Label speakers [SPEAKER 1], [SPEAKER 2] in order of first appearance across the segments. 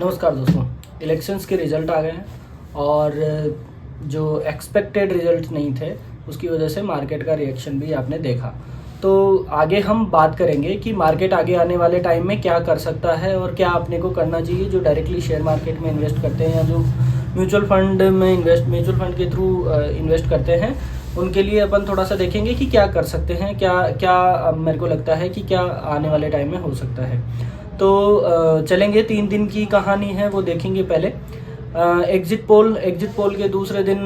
[SPEAKER 1] नमस्कार दोस्तों। इलेक्शंस के रिज़ल्ट आ गए हैं और जो एक्सपेक्टेड रिज़ल्ट नहीं थे उसकी वजह से मार्केट का रिएक्शन भी आपने देखा। तो आगे हम बात करेंगे कि मार्केट आगे आने वाले टाइम में क्या कर सकता है और क्या अपने को करना चाहिए जो डायरेक्टली शेयर मार्केट में इन्वेस्ट करते हैं या जो म्यूचुअल फंड के थ्रू इन्वेस्ट करते हैं। उनके लिए अपन थोड़ा सा देखेंगे कि क्या कर सकते हैं, क्या मेरे को लगता है कि क्या आने वाले टाइम में हो सकता है। तो चलेंगे, 3 दिन की कहानी है वो देखेंगे। पहले एग्जिट पोल के दूसरे दिन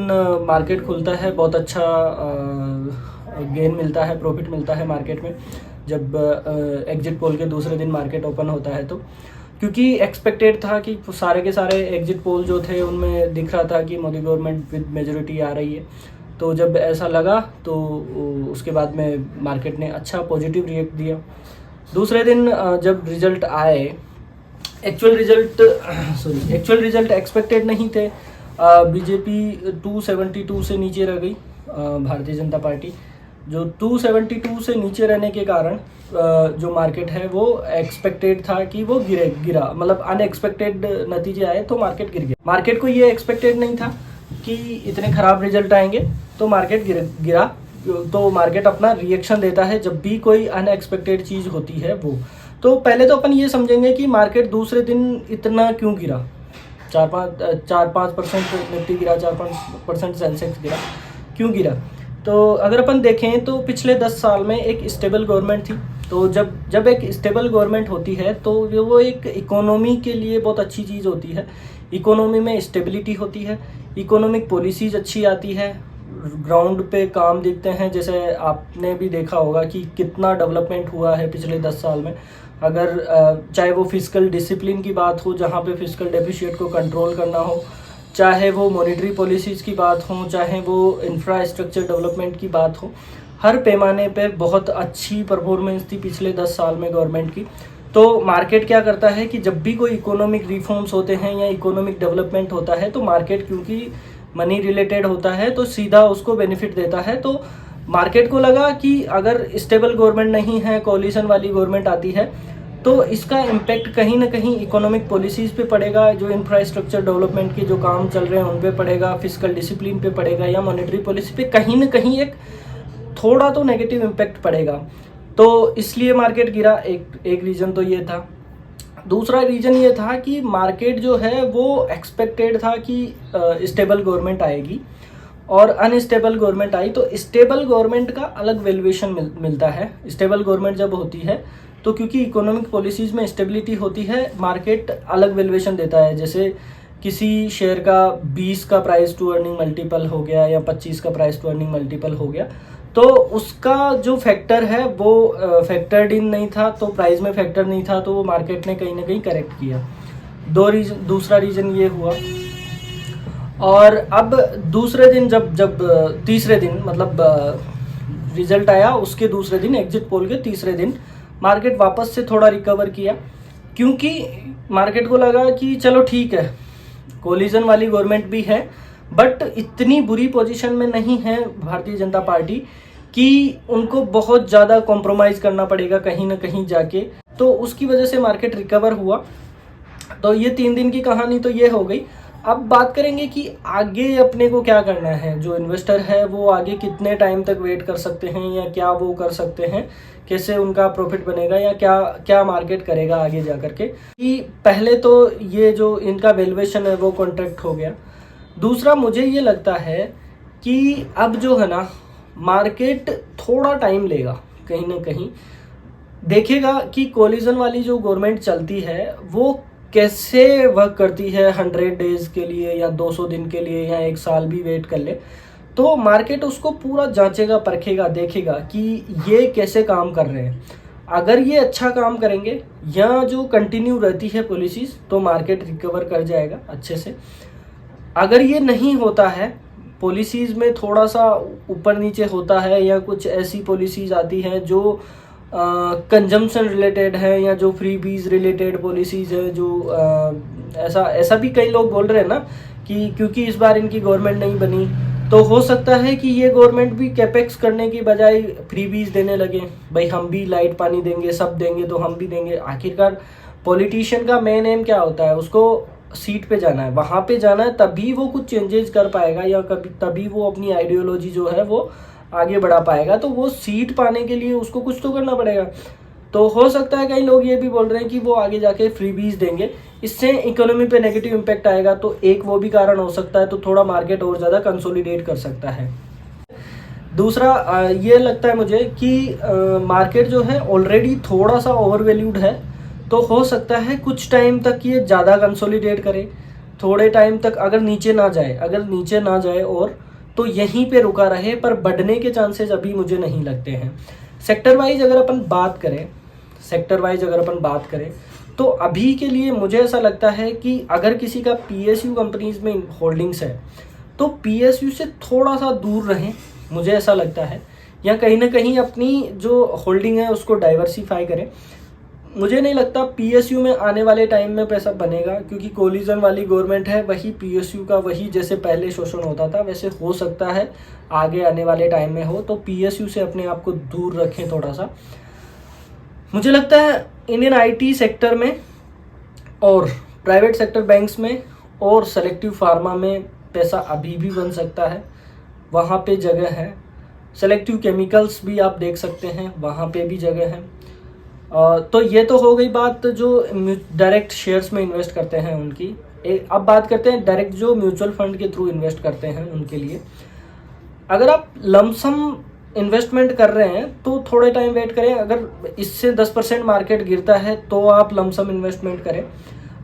[SPEAKER 1] मार्केट खुलता है, बहुत अच्छा गेन मिलता है, प्रॉफिट मिलता है मार्केट में जब एग्जिट पोल के दूसरे दिन मार्केट ओपन होता है। तो क्योंकि एक्सपेक्टेड था कि सारे के सारे एग्जिट पोल जो थे उनमें दिख रहा था कि मोदी गवर्नमेंट विद मेजोरिटी आ रही है। तो जब ऐसा लगा तो उसके बाद में मार्केट ने अच्छा पॉजिटिव रिएक्ट दिया। दूसरे दिन जब रिजल्ट आए, एक्चुअल रिजल्ट एक्सपेक्टेड नहीं थे। बीजेपी 272 से नीचे रह गई, भारतीय जनता पार्टी जो 272 से नीचे रहने के कारण जो मार्केट है वो एक्सपेक्टेड था कि वो गिरा, मतलब अनएक्सपेक्टेड नतीजे आए तो मार्केट गिर गया। मार्केट को ये एक्सपेक्टेड नहीं था कि इतने खराब रिजल्ट आएंगे तो मार्केट गिरा। तो मार्केट अपना रिएक्शन देता है जब भी कोई अनएक्सपेक्टेड चीज़ होती है वो। तो पहले तो अपन ये समझेंगे कि मार्केट दूसरे दिन इतना क्यों गिरा। 4-5% निफ्टी गिरा, 4-5% सेंसेक्स गिरा, क्यों गिरा। तो अगर अपन देखें तो पिछले 10 साल में एक स्टेबल गवर्नमेंट थी। तो जब एक स्टेबल गवर्नमेंट होती है तो वो एक इकोनॉमी के लिए बहुत अच्छी चीज़ होती है। इकोनॉमी में स्टेबिलिटी होती है, इकोनॉमिक पॉलिसीज़ अच्छी आती है, ग्राउंड पे काम दिखते हैं। जैसे आपने भी देखा होगा कि कितना डेवलपमेंट हुआ है पिछले 10 साल में। अगर चाहे वो फिस्कल डिसिप्लिन की बात हो, जहाँ पे फिस्कल डेफिशिएट को कंट्रोल करना हो, चाहे वो मॉनेटरी पॉलिसीज़ की बात हो, चाहे वो इंफ्रास्ट्रक्चर डेवलपमेंट की बात हो, हर पैमाने पे बहुत अच्छी परफॉर्मेंस थी पिछले 10 साल में गवर्नमेंट की। तो मार्केट क्या करता है कि जब भी कोई इकोनॉमिक रिफॉर्म्स होते हैं या इकोनॉमिक डेवलपमेंट होता है तो मार्केट, क्योंकि मनी रिलेटेड होता है, तो सीधा उसको बेनिफिट देता है। तो मार्केट को लगा कि अगर स्टेबल गवर्नमेंट नहीं है, कोलिशन वाली गवर्नमेंट आती है तो इसका इम्पैक्ट कहीं ना कहीं इकोनॉमिक पॉलिसीज़ पे पड़ेगा, जो इंफ्रास्ट्रक्चर डेवलपमेंट के जो काम चल रहे हैं उन पे पड़ेगा, फिस्कल डिसिप्लिन पे पड़ेगा, या मॉनेटरी पॉलिसी पे कहीं ना कहीं एक थोड़ा तो नेगेटिव इम्पैक्ट पड़ेगा। तो इसलिए मार्केट गिरा। एक रीज़न तो ये था। दूसरा रीज़न ये था कि मार्केट जो है वो एक्सपेक्टेड था कि स्टेबल गवर्नमेंट आएगी और अनस्टेबल गवर्नमेंट आई। तो स्टेबल गवर्नमेंट का अलग वैल्यूएशन मिलता है। स्टेबल गवर्नमेंट जब होती है तो क्योंकि इकोनॉमिक पॉलिसीज़ में स्टेबिलिटी होती है, मार्केट अलग वैल्यूएशन देता है। जैसे किसी शेयर का 20 का प्राइस टू अर्निंग मल्टीपल हो गया या 25 का प्राइस टू अर्निंग मल्टीपल हो गया, तो उसका जो फैक्टर है वो फैक्टर्ड इन नहीं था, तो प्राइस में फैक्टर नहीं था, तो वो मार्केट ने कहीं ना कहीं करेक्ट किया। दूसरा रीज़न ये हुआ। और अब दूसरे दिन जब तीसरे दिन, मतलब रिजल्ट आया उसके दूसरे दिन, एग्जिट पोल के तीसरे दिन, मार्केट वापस से थोड़ा रिकवर किया। क्योंकि मार्केट को लगा कि चलो ठीक है, कोलिशन वाली गवर्नमेंट भी है बट इतनी बुरी पोजीशन में नहीं है भारतीय जनता पार्टी कि उनको बहुत ज़्यादा कॉम्प्रोमाइज़ करना पड़ेगा कहीं ना कहीं जाके। तो उसकी वजह से मार्केट रिकवर हुआ। तो ये 3 दिन की कहानी तो ये हो गई। अब बात करेंगे कि आगे अपने को क्या करना है। जो इन्वेस्टर है वो आगे कितने टाइम तक वेट कर सकते हैं या क्या वो कर सकते हैं, कैसे उनका प्रॉफिट बनेगा या क्या मार्केट करेगा आगे जा करके। कि पहले तो ये जो इनका वैल्यूएशन है वो कॉन्ट्रैक्ट हो गया। दूसरा मुझे ये लगता है कि अब जो है ना, मार्केट थोड़ा टाइम लेगा, कहीं ना कहीं देखेगा कि कोलिशन वाली जो गवर्नमेंट चलती है वो कैसे वर्क करती है। 100 डेज के लिए या 200 दिन के लिए या 1 साल भी वेट कर ले तो मार्केट उसको पूरा जांचेगा, परखेगा, देखेगा कि ये कैसे काम कर रहे हैं। अगर ये अच्छा काम करेंगे या जो कंटिन्यू रहती है पॉलिसीज़ तो मार्केट रिकवर कर जाएगा अच्छे से। अगर ये नहीं होता है, पॉलिसीज़ में थोड़ा सा ऊपर नीचे होता है या कुछ ऐसी पॉलिसीज़ आती हैं जो कंजम्पशन रिलेटेड है या जो फ्रीबीज रिलेटेड पॉलिसीज़ है, जो ऐसा भी कई लोग बोल रहे हैं ना कि क्योंकि इस बार इनकी गवर्नमेंट नहीं बनी तो हो सकता है कि ये गवर्नमेंट भी कैपेक्स करने की बजाय फ्रीबीज देने लगे। भाई हम भी लाइट पानी देंगे, सब देंगे तो हम भी देंगे। आखिरकार पॉलिटिशियन का मेन एम क्या होता है, उसको सीट पे जाना है, वहाँ पे जाना है, तभी वो कुछ चेंजेस कर पाएगा या कभी तभी वो अपनी आइडियोलॉजी जो है वो आगे बढ़ा पाएगा। तो वो सीट पाने के लिए उसको कुछ तो करना पड़ेगा। तो हो सकता है कई लोग ये भी बोल रहे हैं कि वो आगे जाके फ्रीबीज देंगे, इससे इकोनॉमी पे नेगेटिव इम्पैक्ट आएगा, तो एक वो भी कारण हो सकता है। तो थोड़ा मार्केट और ज़्यादा कंसोलिडेट कर सकता है। दूसरा ये लगता है मुझे कि मार्केट जो है ऑलरेडी थोड़ा सा ओवरवैल्यूड है, तो हो सकता है कुछ टाइम तक ये ज़्यादा कंसोलिडेट करे, थोड़े टाइम तक अगर नीचे ना जाए और तो यहीं पे रुका रहे, पर बढ़ने के चांसेस अभी मुझे नहीं लगते हैं। सेक्टर वाइज अगर अपन बात करें तो अभी के लिए मुझे ऐसा लगता है कि अगर किसी का PSU कंपनीज में होल्डिंग्स है तो PSU से थोड़ा सा दूर रहें, मुझे ऐसा लगता है, या कहीं ना कहीं अपनी जो होल्डिंग है उसको डाइवर्सिफाई करें। मुझे नहीं लगता PSU में आने वाले टाइम में पैसा बनेगा, क्योंकि कोलिजन वाली गवर्नमेंट है, वही PSU का वही जैसे पहले शोषण होता था वैसे हो सकता है आगे आने वाले टाइम में हो। तो PSU से अपने आप को दूर रखें थोड़ा सा। मुझे लगता है इंडियन IT सेक्टर में और प्राइवेट सेक्टर बैंक्स में और सेलेक्टिव फार्मा में पैसा अभी भी बन सकता है, वहाँ पे जगह है। सेलेक्टिव केमिकल्स भी आप देख सकते हैं, वहाँ पे भी जगह है। तो ये तो हो गई बात जो डायरेक्ट शेयर्स में इन्वेस्ट करते हैं उनकी। अब बात करते हैं डायरेक्ट जो म्यूचुअल फंड के थ्रू इन्वेस्ट करते हैं उनके लिए। अगर आप लमसम इन्वेस्टमेंट कर रहे हैं तो थोड़े टाइम वेट करें, अगर इससे 10% मार्केट गिरता है तो आप लमसम इन्वेस्टमेंट करें।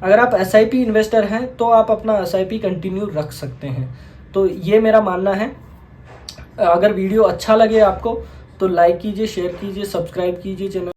[SPEAKER 1] अगर आप SIP इन्वेस्टर हैं तो आप अपना SIP कंटिन्यू रख सकते हैं। तो ये मेरा मानना है। अगर वीडियो अच्छा लगे आपको तो लाइक कीजिए, शेयर कीजिए, सब्सक्राइब कीजिए चैनल।